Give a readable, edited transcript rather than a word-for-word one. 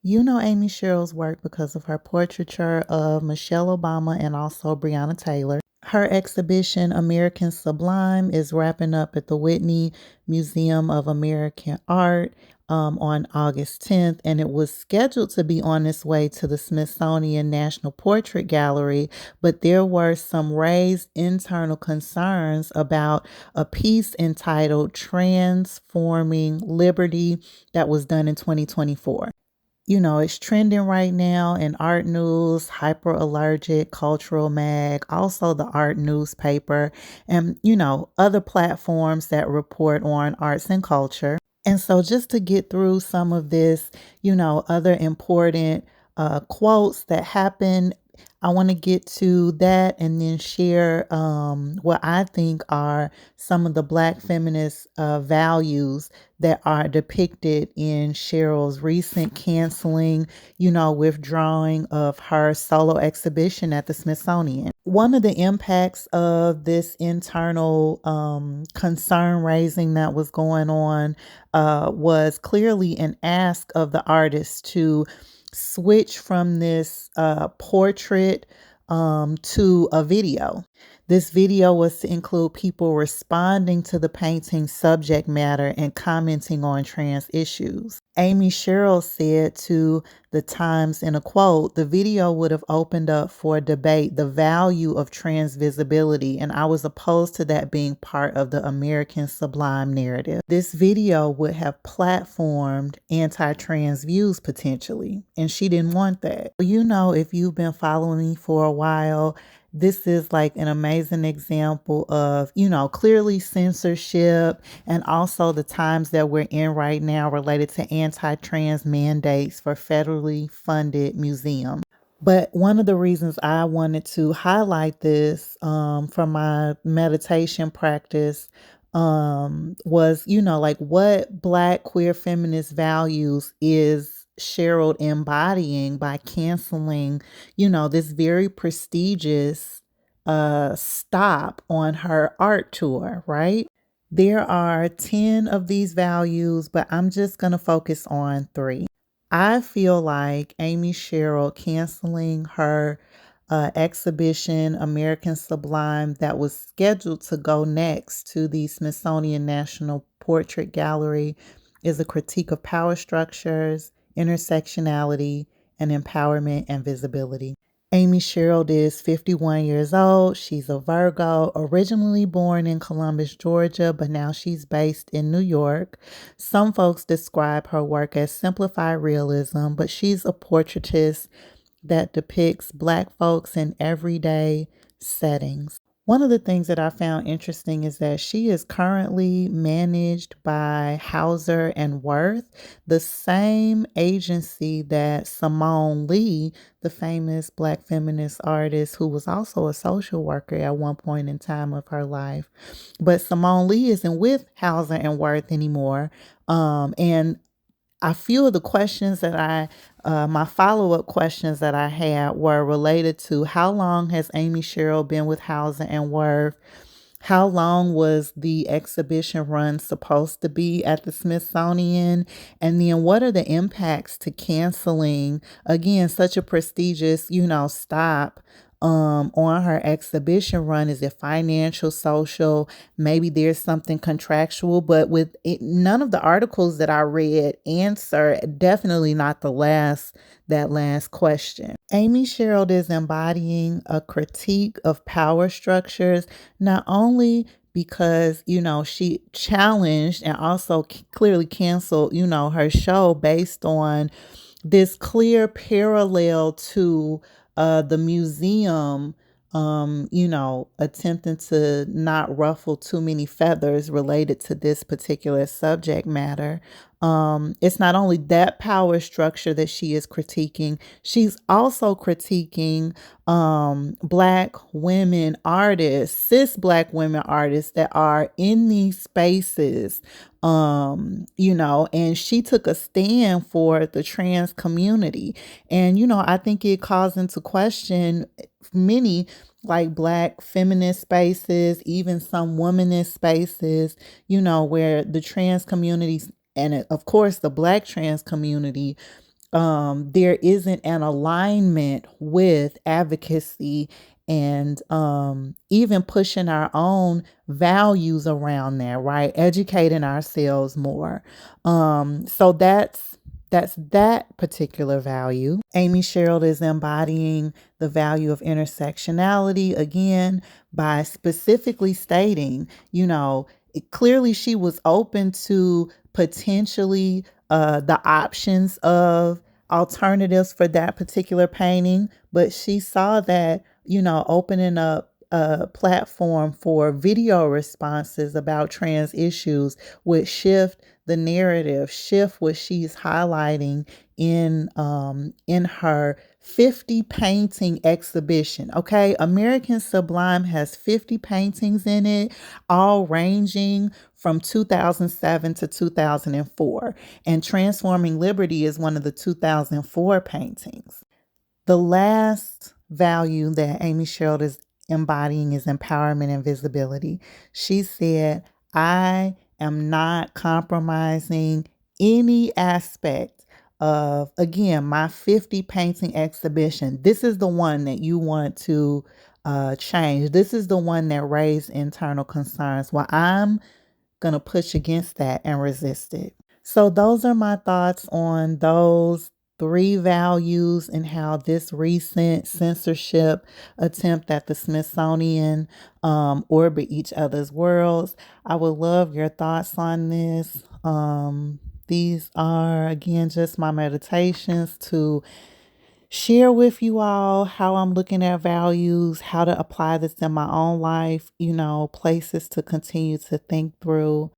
You know Amy Sherald's work because of her portraiture of Michelle Obama and also Breonna Taylor. Her exhibition, American Sublime, is wrapping up at the Whitney Museum of American Art on August 10th, and it was scheduled to be on its way to the Smithsonian National Portrait Gallery, but there were some raised internal concerns about a piece entitled Transforming Liberty that was done in 2024. It's trending right now in Art News, Hyperallergic, Cultural Mag, also the Art newspaper, and, other platforms that report on arts and culture. And so just to get through some of this, other important quotes that happen, I want to get to that and then share what I think are some of the Black feminist values that are depicted in Cheryl's recent canceling, withdrawing of her solo exhibition at the Smithsonian. One of the impacts of this internal concern raising that was going on was clearly an ask of the artist to switch from this portrait to a video. This video was to include people responding to the painting's subject matter and commenting on trans issues. Amy Sherald said to the Times in a quote, "The video would have opened up for debate the value of trans visibility, and I was opposed to that being part of the American Sublime narrative. This video would have platformed anti-trans views potentially, and she didn't want that." If you've been following me for a while, this is like an amazing example of, clearly censorship and also the times that we're in right now related to anti-trans mandates for federally funded museums. But one of the reasons I wanted to highlight this from my meditation practice was, like what Black queer feminist values is Sherald embodying by canceling, this very prestigious stop on her art tour, right? There are 10 of these values, but I'm just going to focus on 3. I feel like Amy Sherald canceling her exhibition, American Sublime, that was scheduled to go next to the Smithsonian National Portrait Gallery, is a critique of power structures, intersectionality, and empowerment and visibility. Amy Sherald is 51 years old. She's a Virgo, originally born in Columbus, Georgia, but now she's based in New York. Some folks describe her work as simplified realism, but she's a portraitist that depicts Black folks in everyday settings. One of the things that I found interesting is that she is currently managed by Hauser and Wirth, the same agency that Simone Lee, the famous Black feminist artist who was also a social worker at one point in time of her life. But Simone Lee isn't with Hauser and Wirth anymore. And a few of the questions that my follow-up questions that I had were related to how long has Amy Sherald been with Hauser and Wirth? How long was the exhibition run supposed to be at the Smithsonian? And then what are the impacts to canceling, again, such a prestigious, stop on her exhibition run? Is it financial, social? Maybe there's something contractual, but with it, none of the articles that I read answer, definitely not that last question. Amy Sherald is embodying a critique of power structures, not only because, she challenged and also clearly canceled, her show based on this clear parallel to the museum, attempting to not ruffle too many feathers related to this particular subject matter. It's not only that power structure that she is critiquing, she's also critiquing Black women artists, cis Black women artists that are in these spaces, and she took a stand for the trans community. And, I think it calls into question many like Black feminist spaces, even some womanist spaces, where the trans communities and of course the Black trans community there isn't an alignment with advocacy and even pushing our own values around there, right? Educating ourselves more. So that's that particular value. Amy Sherald is embodying the value of intersectionality again by specifically stating, clearly she was open to potentially the options of alternatives for that particular painting, but she saw that, opening up a platform for video responses about trans issues would shift the narrative, shift what she's highlighting in her 50 painting exhibition. Okay, American Sublime has 50 paintings in it, all ranging from 2007 to 2004. And Transforming Liberty is one of the 2004 paintings. The last value that Amy Sherald is embodying is empowerment and visibility. She said, I am not compromising any aspect of, again, my 50 painting exhibition. This is the one that you want to change. This is the one that raised internal concerns. Well, I'm going to push against that and resist it. So those are my thoughts on those three values and how this recent censorship attempt at the Smithsonian orbit each other's worlds. I would love your thoughts on this. These are, again, just my meditations to share with you all how I'm looking at values, how to apply this in my own life, places to continue to think through.